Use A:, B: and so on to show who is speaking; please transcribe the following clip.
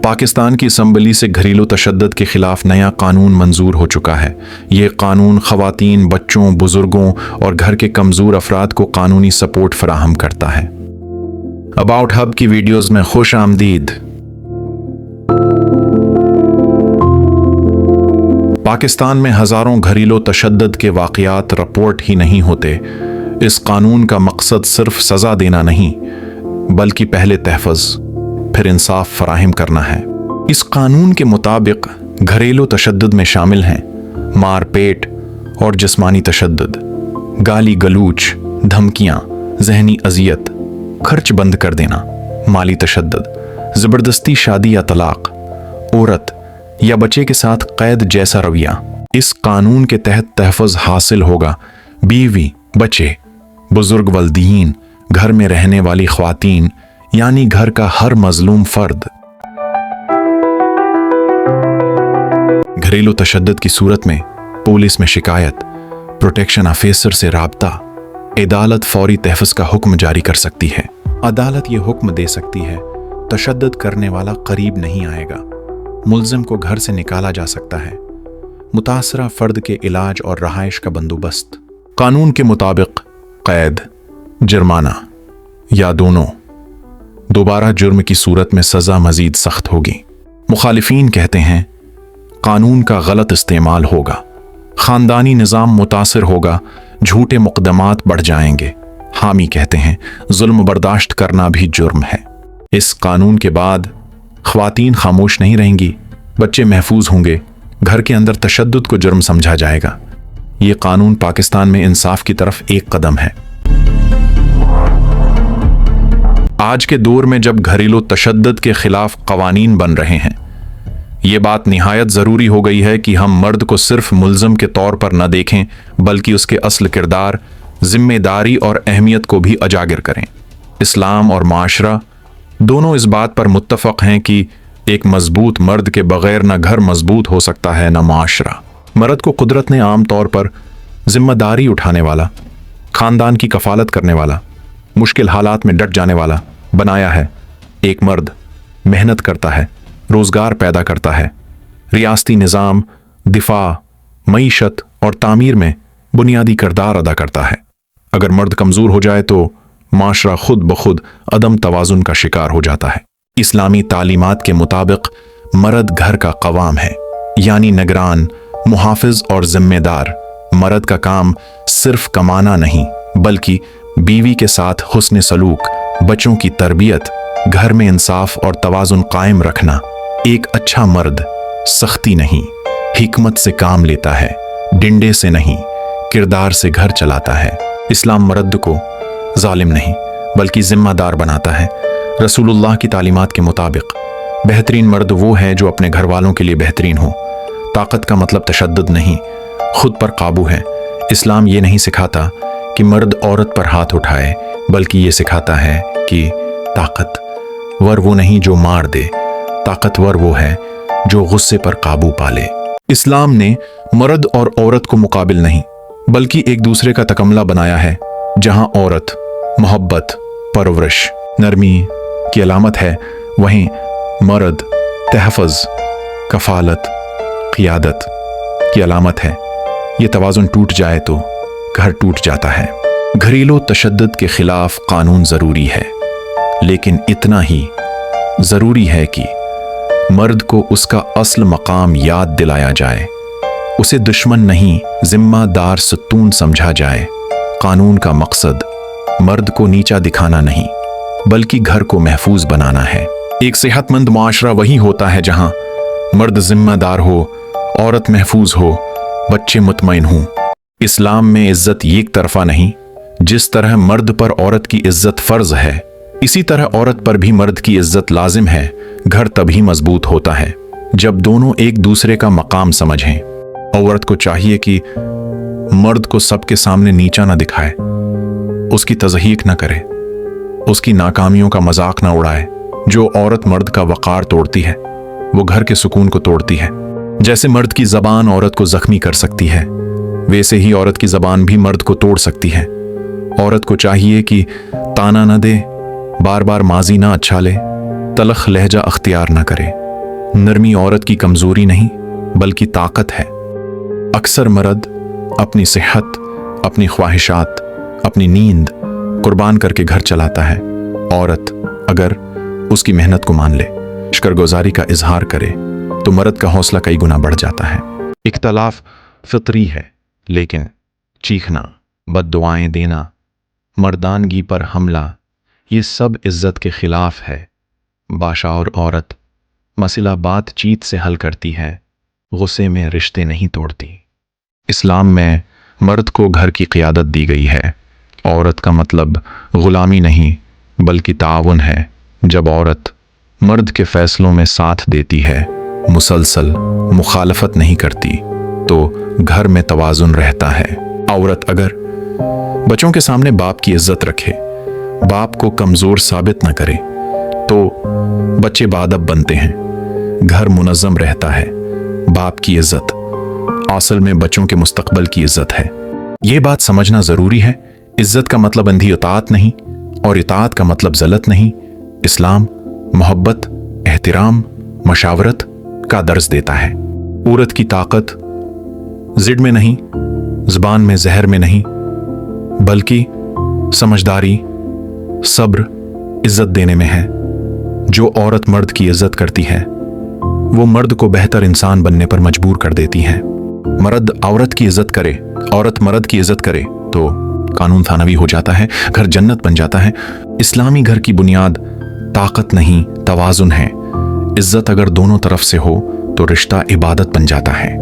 A: पाकिस्तान की असम्बली से घरेलू तशद्दुद के खिलाफ नया कानून मंजूर हो चुका है। ये कानून ख़वातीन, बच्चों, बुजुर्गों और घर के कमज़ोर अफराद को कानूनी सपोर्ट फराहम करता है। अबाउट हब की वीडियोज़ में खुश आमदीद। पाकिस्तान में हज़ारों घरेलू तशद्दुद के वाक़यात रिपोर्ट ही नहीं होते। इस कानून का मकसद सिर्फ सज़ा देना नहीं, बल्कि पहले तहफ़्फ़ुज़ फिर इंसाफ फराहम करना है। इस कानून के मुताबिक घरेलू तशद्दुद में शामिल हैं मारपेट और जिस्मानी तशद्दुद, गाली गलूच, धमकियाँ, जहनी अजियत, खर्च बंद कर देना, माली तशद्दुद, ज़बरदस्ती शादी या तलाक, औरत या बच्चे के साथ कैद जैसा रवैया। इस कानून के तहत तहफ़्फ़ुज़ हासिल होगा बीवी, बच्चे, बुजुर्ग, वल्दीन, घर में रहने वाली ख्वातीन, यानी घर का हर मजलूम फर्द। घरेलू तशद्दुद की सूरत में पुलिस में शिकायत, प्रोटेक्शन ऑफिसर से राब्ता, अदालत फौरी तहफ़्फ़ुज़ का हुक्म जारी कर सकती है। अदालत ये हुक्म दे सकती है तशद्दुद करने वाला करीब नहीं आएगा, मुल्ज़िम को घर से निकाला जा सकता है, मुतासरा फर्द के इलाज और रहाइश का बंदोबस्त। कानून के मुताबिक कैद, जुर्माना या दोनों। दोबारा जुर्म की सूरत में सज़ा मज़ीद सख्त होगी। मुखालिफीन कहते हैं कानून का गलत इस्तेमाल होगा, ख़ानदानी निज़ाम मुतासिर होगा, झूठे मुक़दमात बढ़ जाएंगे। हामी कहते हैं जुल्म बर्दाश्त करना भी जुर्म है। इस कानून के बाद ख़वातीन खामोश नहीं रहेंगी, बच्चे महफूज होंगे, घर के अंदर तशद्दुद को जुर्म समझा जाएगा। ये कानून पाकिस्तान में इंसाफ की तरफ एक कदम है। आज के दौर में जब घरेलू तशद्दुद के खिलाफ कवानीन बन रहे हैं, ये बात निहायत ज़रूरी हो गई है कि हम मर्द को सिर्फ मुल्ज़िम के तौर पर न देखें, बल्कि उसके असल किरदार, जिम्मेदारी और अहमियत को भी उजागर करें। इस्लाम और माशरा दोनों इस बात पर मुत्तफ़क़ हैं कि एक मजबूत मर्द के बग़ैर न घर मजबूत हो सकता है न माशरा। मर्द को कुदरत ने आम तौर पर जिम्मेदारी उठाने वाला, ख़ानदान की कफ़ालत करने वाला, मुश्किल हालात में डट जाने वाला बनाया है। एक मर्द मेहनत करता है, रोज़गार पैदा करता है, रियासती निज़ाम, दिफा, मईशत और तामीर में बुनियादी किरदार अदा करता है। अगर मर्द कमज़ोर हो जाए तो माशरा खुद ब खुद अदम तवाज़ुन का शिकार हो जाता है। इस्लामी तालीमात के मुताबिक मर्द घर का क़वाम है, यानी निगरान, मुहाफ़िज़ और ज़िम्मेदार। मर्द का काम सिर्फ कमाना नहीं, बल्कि बीवी के साथ हुस्न सलूक, बच्चों की तरबियत, घर में इंसाफ और तवाज़ुन कायम रखना। एक अच्छा मर्द सख्ती नहीं, हिकमत से काम लेता है, डिंडे से नहीं, किरदार से घर चलाता है। इस्लाम मर्द को जालिम नहीं, बल्कि जिम्मेदार बनाता है। रसूलुल्लाह की तालीमात के मुताबिक बेहतरीन मर्द वो है जो अपने घर वालों के लिए बेहतरीन हो। ताकत का मतलब तशद्दुद नहीं, खुद पर काबू है। इस्लाम ये नहीं सिखाता कि मर्द औरत पर हाथ उठाए, बल्कि ये सिखाता है कि ताकतवर वो नहीं जो मार दे, ताकतवर वो है जो गुस्से पर काबू पाले। इस्लाम ने मर्द और औरत को मुकाबिल नहीं, बल्कि एक दूसरे का तकमला बनाया है। जहां औरत मोहब्बत, परवरिश, नरमी की अलामत है, वहीं मर्द तहफ़्फ़ुज़, कफ़ालत, क़ियादत की अलामत है। ये तवाज़ुन टूट जाए तो घर टूट जाता है। घरेलू तशद्दुद के खिलाफ कानून ज़रूरी है, लेकिन इतना ही ज़रूरी है कि मर्द को उसका असल मकाम याद दिलाया जाए, उसे दुश्मन नहीं जिम्मेदार सतून समझा जाए। कानून का मकसद मर्द को नीचा दिखाना नहीं, बल्कि घर को महफूज बनाना है। एक सेहतमंद माशरा वही होता है जहां मर्द जिम्मेदार हो, औरत महफूज हो, बच्चे मुतमईन हों। इस्लाम में इज्जत एक तरफा नहीं। जिस तरह मर्द पर औरत की इज्जत फर्ज है, इसी तरह औरत पर भी मर्द की इज्जत लाजिम है। घर तभी मजबूत होता है जब दोनों एक दूसरे का मकाम समझें। औरत को चाहिए कि मर्द को सबके सामने नीचा न दिखाए, उसकी तज़हीक न करे, उसकी नाकामियों का मजाक न उड़ाए। जो औरत मर्द का वक़ार तोड़ती है, वो घर के सुकून को तोड़ती है। जैसे मर्द की ज़बान औरत को ज़ख्मी कर सकती है, वैसे ही औरत की ज़बान भी मर्द को तोड़ सकती है। औरत को चाहिए कि ताना न दे, बार बार माजी ना अच्छा ले, तलख लहजा अख्तियार न करे। नरमी औरत की कमजोरी नहीं बल्कि ताकत है। अक्सर मर्द अपनी सेहत, अपनी ख्वाहिशात, अपनी नींद कुर्बान करके घर चलाता है। औरत अगर उसकी मेहनत को मान ले, शुक्रगुजारी का इजहार करे, तो मर्द का हौसला कई गुना बढ़ जाता है। इख्तलाफ फितरी है, लेकिन चीखना, बद्दुआएं देना, मर्दानगी पर हमला, ये सब इज्जत के खिलाफ है। बाशऊर औरत मसला बातचीत से हल करती है, गुस्से में रिश्ते नहीं तोड़ती। इस्लाम में मर्द को घर की क़ियादत दी गई है। औरत का मतलब ग़ुलामी नहीं बल्कि ताउन है। जब औरत मर्द के फ़ैसलों में साथ देती है, मुसलसल मुखालफत नहीं करती, तो घर में तवाज़ुन रहता है। औरत अगर बच्चों के सामने बाप की इज्जत रखे, बाप को कमज़ोर साबित न करे, तो बच्चे बाअदब बनते हैं, घर मुनज़्ज़म रहता है। बाप की इज्जत असल में बच्चों के मुस्तकबल की इज्जत है। ये बात समझना ज़रूरी है। इज्जत का मतलब अंधी इताअत नहीं और इताअत का मतलब ज़लत नहीं। इस्लाम मोहब्बत, एहतराम, मशावरत का दर्ज देता है। औरत की ताकत ज़िद में नहीं, ज़बान में, जहर में नहीं, बल्कि समझदारी, सब्र, इज्जत देने में है। जो औरत मर्द की इज्जत करती है, वो मर्द को बेहतर इंसान बनने पर मजबूर कर देती है। मर्द औरत की इज्जत करे, औरत मर्द की इज्जत करे, तो कानून थानवी हो जाता है, घर जन्नत बन जाता है। इस्लामी घर की बुनियाद ताकत नहीं, तवाज़ुन है। इज्जत अगर दोनों तरफ से हो तो रिश्ता इबादत बन जाता है।